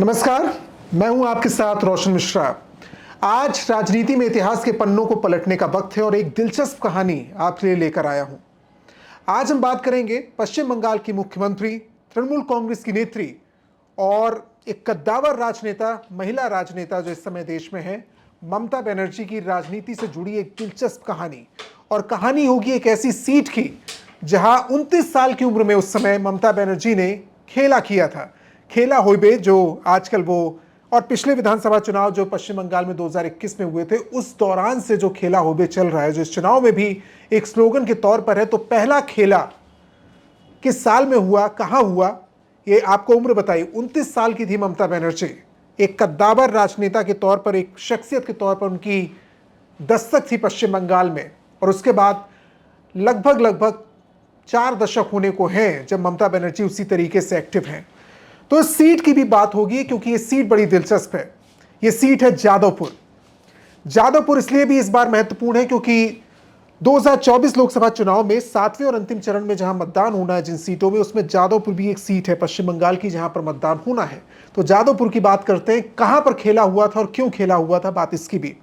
नमस्कार, मैं हूं आपके साथ रोशन मिश्रा। आज राजनीति में इतिहास के पन्नों को पलटने का वक्त है और एक दिलचस्प कहानी आपके लिए लेकर आया हूं। आज हम बात करेंगे पश्चिम बंगाल की मुख्यमंत्री, तृणमूल कांग्रेस की नेत्री और एक कद्दावर राजनेता, महिला राजनेता जो इस समय देश में है, ममता बनर्जी की राजनीति से जुड़ी एक दिलचस्प कहानी। और कहानी होगी एक ऐसी सीट की जहां 29 साल की उम्र में उस समय ममता बनर्जी ने खेला किया था। खेला होइबे जो आजकल वो और पिछले विधानसभा चुनाव जो पश्चिम बंगाल में 2021 में हुए थे, उस दौरान से जो खेला होइबे चल रहा है, जो इस चुनाव में भी एक स्लोगन के तौर पर है। तो पहला खेला किस साल में हुआ, कहां हुआ, ये आपको उम्र बताई। 29 साल की थी ममता बनर्जी। एक कद्दावर राजनेता के तौर पर, एक शख्सियत के तौर पर उनकी दस्तक थी पश्चिम बंगाल में। और उसके बाद लगभग 4 दशक होने को हैं जब ममता बनर्जी उसी तरीके से एक्टिव हैं। तो इस सीट की भी बात होगी क्योंकि ये सीट बड़ी दिलचस्प है। ये सीट है जादवपुर। जादवपुर इसलिए भी इस बार महत्वपूर्ण है क्योंकि 2024 लोकसभा चुनाव में 7वें और अंतिम चरण में जहां मतदान होना है जिन सीटों में, उसमें जादवपुर भी एक सीट है पश्चिम बंगाल की जहां पर मतदान होना है। तो जादवपुर की बात करते हैं, कहां पर खेला हुआ था और क्यों खेला हुआ था, बात इसकी भी।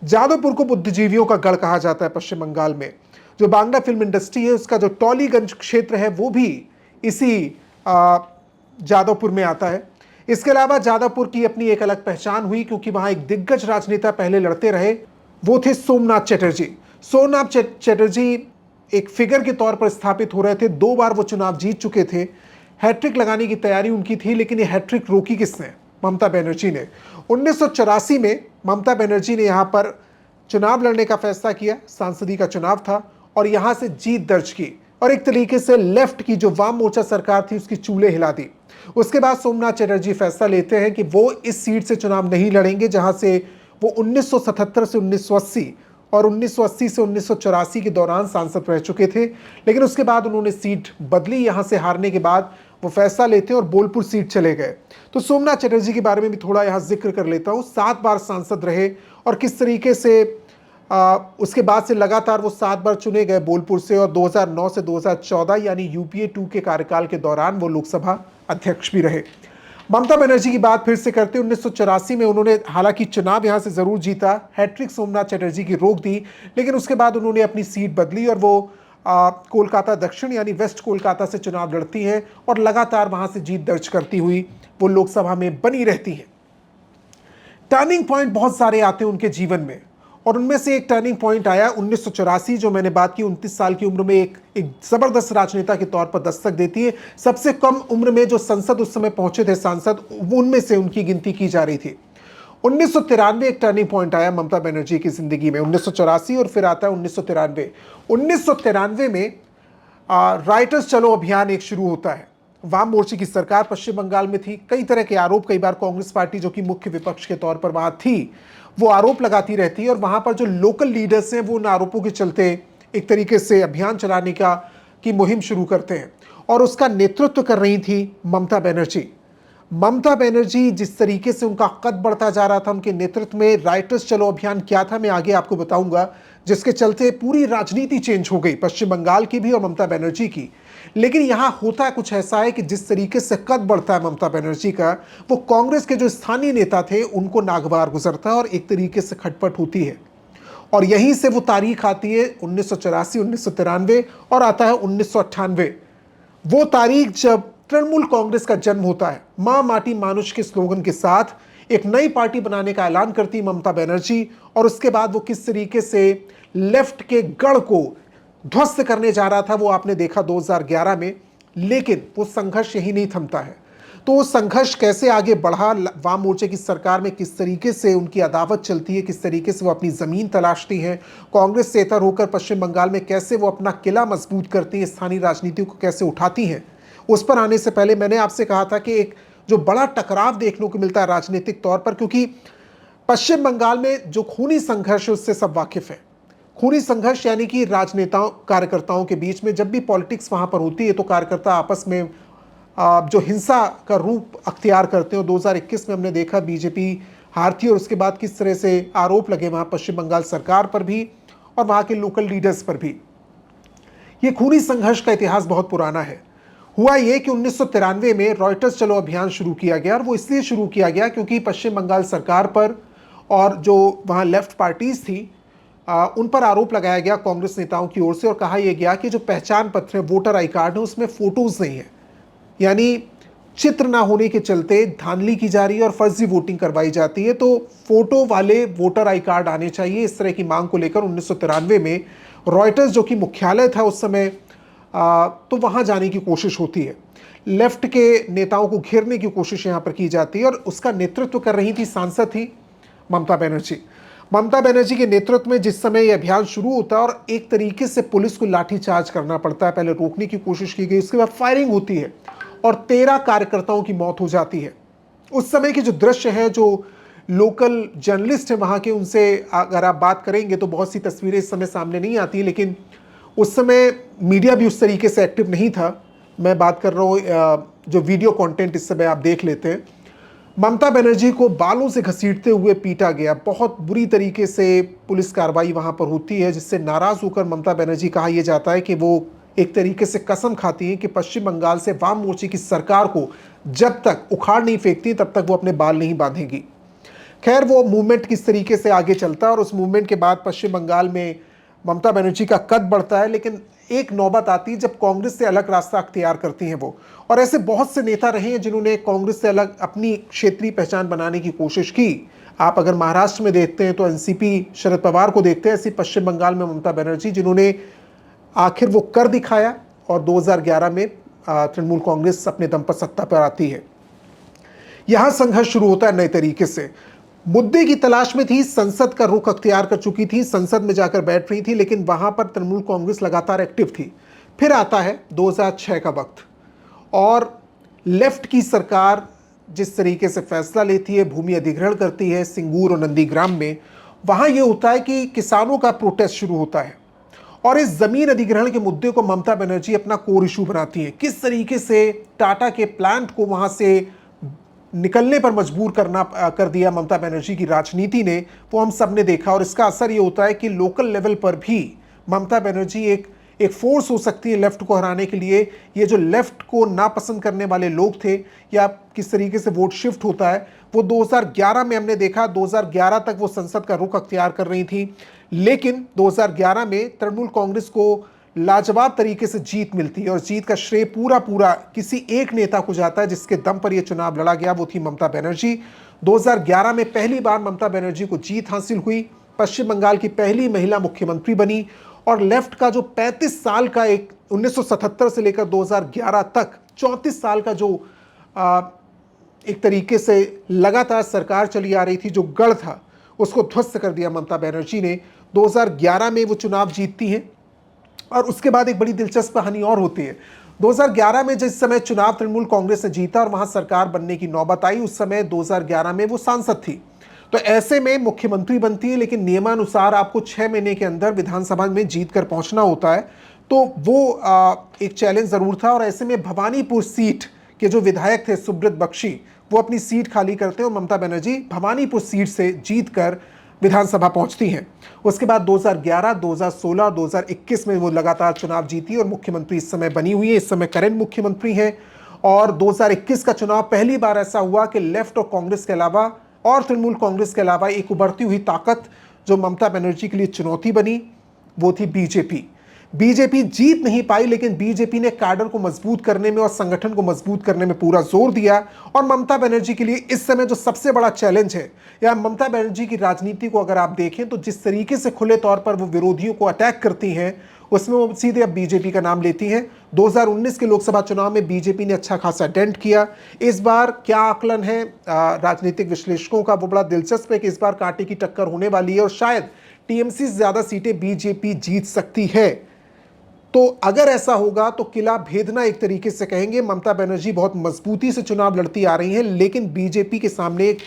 जादवपुर को बुद्धिजीवियों का गढ़ कहा जाता है पश्चिम बंगाल में। जो बांग्ला फिल्म इंडस्ट्री है उसका जो टॉलीगंज क्षेत्र है वो भी इसी जादवपुर में आता है। इसके अलावा जादवपुर की अपनी एक अलग पहचान हुई क्योंकि वहां एक दिग्गज राजनेता पहले लड़ते रहे, वो थे सोमनाथ चटर्जी। सोमनाथ चटर्जी एक फिगर के तौर पर स्थापित हो रहे थे। 2 बार वो चुनाव जीत चुके थे। हैट्रिक लगाने की तैयारी उनकी थी, लेकिन ये हैट्रिक रोकी किसने? ममता बनर्जी ने। 1984 में ममता बनर्जी ने यहां पर चुनाव लड़ने का फैसला किया। सांसदी का चुनाव था और यहां से जीत दर्ज की और एक तरीके से लेफ्ट की जो वाम मोर्चा सरकार थी उसकी चूल्हे हिला दी। उसके बाद सोमनाथ चटर्जी फैसला लेते हैं कि वो इस सीट से चुनाव नहीं लड़ेंगे जहां से वो 1977 से 1980 और 1980 से 1984 के दौरान सांसद रह चुके थे। लेकिन उसके बाद उन्होंने सीट बदली। यहां से हारने के बाद वो फैसला लेते हैं और बोलपुर सीट चले गए। तो सोमनाथ चटर्जी के बारे में भी थोड़ा यहां जिक्र कर लेता हूं। 7 बार सांसद रहे और किस तरीके से उसके बाद से लगातार वो 7 बार चुने गए बोलपुर से। और 2009 से 2014 यानी यूपीए 2 के कार्यकाल के दौरान वो लोकसभा अध्यक्ष भी रहे। ममता बनर्जी की बात फिर से करते हैं। 1984 में उन्होंने हालांकि चुनाव यहां से जरूर जीता, हैट्रिक सोमनाथ चटर्जी की रोक दी, लेकिन उसके बाद उन्होंने अपनी सीट बदली और वो कोलकाता दक्षिण यानी वेस्ट कोलकाता से चुनाव लड़ती हैं और लगातार वहां से जीत दर्ज करती हुई वो लोकसभा में बनी रहती हैं। टर्निंग पॉइंट बहुत सारे आते हैं उनके जीवन में और उनमें से एक टर्निंग पॉइंट आया 1984, जो मैंने बात की। 29 साल की उम्र में एक जबरदस्त राजनेता के तौर पर दस्तक देती है। सबसे कम उम्र में जो संसद उस समय पहुंचे थे सांसद, उनमें से उनकी गिनती की जा रही थी। 1993 एक टर्निंग पॉइंट आया ममता बनर्जी की जिंदगी में। 1984 और फिर आता है 1993। 1993 में राइटर्स चलो अभियान एक शुरू होता है। वाम मोर्चे की सरकार पश्चिम बंगाल में थी। कई तरह के आरोप, कई बार कांग्रेस पार्टी जो कि मुख्य विपक्ष के तौर पर वहां थी वो आरोप लगाती रहती है और वहां पर जो लोकल लीडर्स हैं वो उन आरोपों के चलते एक तरीके से अभियान चलाने की मुहिम शुरू करते हैं और उसका नेतृत्व कर रही थी ममता बनर्जी। ममता बनर्जी जिस तरीके से उनका कद बढ़ता जा रहा था उनके नेतृत्व में, राइटर्स चलो अभियान क्या था मैं आगे आपको बताऊंगा, जिसके चलते पूरी राजनीति चेंज हो गई पश्चिम बंगाल की भी और ममता बनर्जी की। लेकिन यहां होता कुछ ऐसा है कि जिस तरीके से कद बढ़ता है ममता बनर्जी का, वो कांग्रेस के जो स्थानीय नेता थे उनको नागवार गुजरता है और एक तरीके से खटपट होती है। और यहीं से वो तारीख आती है 1984, 1993 और आता है 1998। वो तारीख जब तृणमूल कांग्रेस का जन्म होता है। मां माटी मानुष के स्लोगन के साथ एक नई पार्टी बनाने का ऐलान करती ममता बनर्जी और उसके बाद वो किस तरीके से लेफ्ट के गढ़ को ध्वस्त करने जा रहा था वो आपने देखा 2011 में। लेकिन वो संघर्ष यही नहीं थमता है। तो वो संघर्ष कैसे आगे बढ़ा, वाम मोर्चे की सरकार में किस तरीके से उनकी अदावत चलती है, किस तरीके से वो अपनी ज़मीन तलाशती हैं, कांग्रेस से इतर होकर पश्चिम बंगाल में कैसे वो अपना किला मजबूत करती हैं, स्थानीय राजनीति को कैसे उठाती हैं, उस पर आने से पहले मैंने आपसे कहा था कि एक जो बड़ा टकराव देखने को मिलता है राजनीतिक तौर पर, क्योंकि पश्चिम बंगाल में जो खूनी संघर्ष है उससे सब वाकिफ है। खूनी संघर्ष यानी कि राजनेताओं कार्यकर्ताओं के बीच में जब भी पॉलिटिक्स वहां पर होती है तो कार्यकर्ता आपस में जो हिंसा का रूप अख्तियार करते हैं। 2021 में हमने देखा बीजेपी हारती और उसके बाद किस तरह से आरोप लगे वहां पश्चिम बंगाल सरकार पर भी और वहां के लोकल लीडर्स पर भी। ये खूनी संघर्ष का इतिहास बहुत पुराना है। हुआ ये कि 1993 में रॉयटर्स चलो अभियान शुरू किया गया, और वो इसलिए शुरू किया गया क्योंकि पश्चिम बंगाल सरकार पर और जो वहाँ लेफ्ट पार्टीज थी उन पर आरोप लगाया गया कांग्रेस नेताओं की ओर से, और कहा यह गया कि जो पहचान पत्र है, वोटर आई कार्ड है, उसमें फोटोज नहीं है, यानी चित्र ना होने के चलते धांधली की जा रही है और फर्जी वोटिंग करवाई जाती है, तो फोटो वाले वोटर आई कार्ड आने चाहिए। इस तरह की मांग को लेकर 1993 में रॉयटर्स, जो कि मुख्यालय था उस समय, तो वहां जाने की कोशिश होती है। लेफ्ट के नेताओं को घेरने की कोशिश यहां पर की जाती है, और उसका नेतृत्व कर रही थी, सांसद थी ममता बनर्जी। ममता बनर्जी के नेतृत्व में जिस समय यह अभियान शुरू होता है, और एक तरीके से पुलिस को लाठीचार्ज करना पड़ता है, पहले रोकने की कोशिश की गई, उसके बाद फायरिंग होती है और 13 कार्यकर्ताओं की मौत हो जाती है। उस समय के जो दृश्य है, जो लोकल जर्नलिस्ट है वहाँ के, उनसे अगर आप बात करेंगे तो बहुत सी तस्वीरें इस समय सामने नहीं आती, लेकिन उस समय मीडिया भी उस तरीके से एक्टिव नहीं था। मैं बात कर रहा हूँ जो वीडियो कंटेंट इस समय आप देख लेते हैं। ममता बनर्जी को बालों से घसीटते हुए पीटा गया, बहुत बुरी तरीके से पुलिस कार्रवाई वहाँ पर होती है, जिससे नाराज़ होकर ममता बनर्जी, कहा यह जाता है कि वो एक तरीके से कसम खाती हैं कि पश्चिम बंगाल से वाम मोर्चे की सरकार को जब तक उखाड़ नहीं फेंकती तब तक वो अपने बाल नहीं बांधेंगी। खैर, वो मूवमेंट किस तरीके से आगे चलता है, और उस मूवमेंट के बाद पश्चिम बंगाल में ममता बनर्जी का कद बढ़ता है, लेकिन एक नौबत आती है जब कांग्रेस से अलग रास्ता अख्तियार करती हैं वो। और ऐसे बहुत से नेता रहे हैं जिन्होंने कांग्रेस से अलग अपनी क्षेत्रीय पहचान बनाने की कोशिश की। आप अगर महाराष्ट्र में देखते हैं तो एनसीपी शरद पवार को देखते हैं, ऐसी पश्चिम बंगाल में ममता बनर्जी, जिन्होंने आखिर वो कर दिखाया, और 2011 में तृणमूल कांग्रेस अपने दम पर सत्ता पर आती है। यहां संघर्ष शुरू होता है नए तरीके से। मुद्दे की तलाश में थी, संसद का रुख अख्तियार कर चुकी थी, संसद में जाकर बैठ रही थी, लेकिन वहां पर तृणमूल कांग्रेस लगातार एक्टिव थी। फिर आता है 2006 का वक्त, और लेफ्ट की सरकार जिस तरीके से फैसला लेती है, भूमि अधिग्रहण करती है सिंगूर और नंदीग्राम में, वहां यह होता है कि किसानों का प्रोटेस्ट शुरू होता है, और इस जमीन अधिग्रहण के मुद्दे को ममता बनर्जी अपना कोर इशू बनाती है। किस तरीके से टाटा के प्लांट को वहां से निकलने पर मजबूर कर दिया ममता बनर्जी की राजनीति ने, वो हम सब ने देखा। और इसका असर ये होता है कि लोकल लेवल पर भी ममता बनर्जी एक फोर्स हो सकती है लेफ्ट को हराने के लिए। ये जो लेफ्ट को नापसंद करने वाले लोग थे, या किस तरीके से वोट शिफ्ट होता है, वो 2011 में हमने देखा। 2011 तक वो संसद का रुख अख्तियार कर रही थी, लेकिन 2011 में तृणमूल कांग्रेस को लाजवाब तरीके से जीत मिलती है, और जीत का श्रेय पूरा किसी एक नेता को जाता है जिसके दम पर यह चुनाव लड़ा गया, वो थी ममता बनर्जी। 2011 में पहली बार ममता बनर्जी को जीत हासिल हुई, पश्चिम बंगाल की पहली महिला मुख्यमंत्री बनी, और लेफ्ट का जो 35 साल का, एक 1977 से लेकर 2011 तक 34 साल का जो एक तरीके से लगातार सरकार चली आ रही थी, जो गढ़ था, उसको ध्वस्त कर दिया ममता बनर्जी ने। 2011 में वो चुनाव जीतती हैं, और उसके बाद एक बड़ी दिलचस्प कहानी और होती है। 2011 में जिस समय चुनाव तृणमूल कांग्रेस ने जीता और वहां सरकार बनने की नौबत आई, उस समय 2011 में वो सांसद थी। तो ऐसे में मुख्यमंत्री बनती है, लेकिन नियमानुसार आपको 6 महीने के अंदर विधानसभा में जीत कर पहुंचना होता है। तो वो एक चैलेंज जरूर था, और ऐसे में भवानीपुर सीट के जो विधायक थे सुब्रत बख्शी, वो अपनी सीट खाली करते हैं, और ममता बनर्जी भवानीपुर सीट से जीत कर विधानसभा पहुंचती हैं। उसके बाद 2011, 2016, 2021 में वो लगातार चुनाव जीती, और मुख्यमंत्री इस समय बनी हुई है। इस समय करंट मुख्यमंत्री हैं। और 2021 का चुनाव पहली बार ऐसा हुआ कि लेफ्ट और कांग्रेस के अलावा, और तृणमूल कांग्रेस के अलावा, एक उभरती हुई ताकत जो ममता बनर्जी के लिए चुनौती बनी, वो थी बीजेपी। बीजेपी जीत नहीं पाई, लेकिन बीजेपी ने कैडर को मजबूत करने में और संगठन को मजबूत करने में पूरा जोर दिया। और ममता बनर्जी के लिए इस समय जो सबसे बड़ा चैलेंज है, या ममता बनर्जी की राजनीति को अगर आप देखें तो जिस तरीके से खुले तौर पर वो विरोधियों को अटैक करती हैं, उसमें वो सीधे अब बीजेपी का नाम लेती हैं। 2019 के लोकसभा चुनाव में बीजेपी ने अच्छा खासा डेंट किया। इस बार क्या आकलन है राजनीतिक विश्लेषकों का, वो बड़ा दिलचस्प है कि इस बार कांटे की टक्कर होने वाली है, और शायद टीएमसी से ज्यादा सीटें बीजेपी जीत सकती है। तो अगर ऐसा होगा तो किला भेदना एक तरीके से कहेंगे। ममता बनर्जी बहुत मजबूती से चुनाव लड़ती आ रही हैं, लेकिन बीजेपी के सामने एक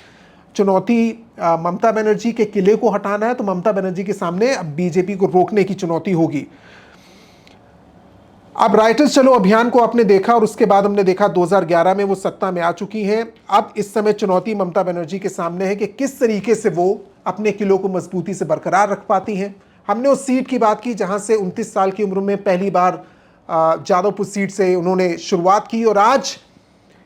चुनौती, ममता बनर्जी के किले को हटाना है, तो ममता बनर्जी के सामने अब बीजेपी को रोकने की चुनौती होगी। अब राइटर्स चलो अभियान को आपने देखा, और उसके बाद हमने देखा 2011 में वो सत्ता में आ चुकी हैं। अब इस समय चुनौती ममता बनर्जी के सामने है कि किस तरीके से वो अपने किलों को मजबूती से बरकरार रख पाती हैं। हमने उस सीट की बात की जहां से 29 साल की उम्र में पहली बार जादवपुर सीट से उन्होंने शुरुआत की और आज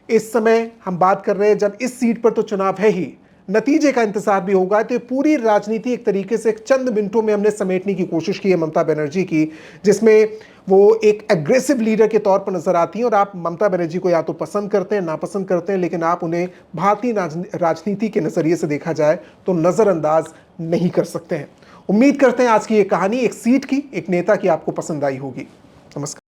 इस समय हम बात कर रहे हैं जब इस सीट पर तो चुनाव है ही, नतीजे का इंतजार भी होगा। तो पूरी राजनीति एक तरीके से चंद मिनटों में हमने समेटने की कोशिश की है ममता बनर्जी की, जिसमें वो एक एग्रेसिव लीडर के तौर पर नजर आती हैं। और आप ममता बनर्जी को या तो पसंद करते हैं, नापसंद करते हैं, लेकिन आप उन्हें भारतीय राजनीति के नजरिए से देखा जाए तो नजरअंदाज नहीं कर सकते हैं। उम्मीद करते हैं आज की ये कहानी एक सीट की, एक नेता की आपको पसंद आई होगी। नमस्कार।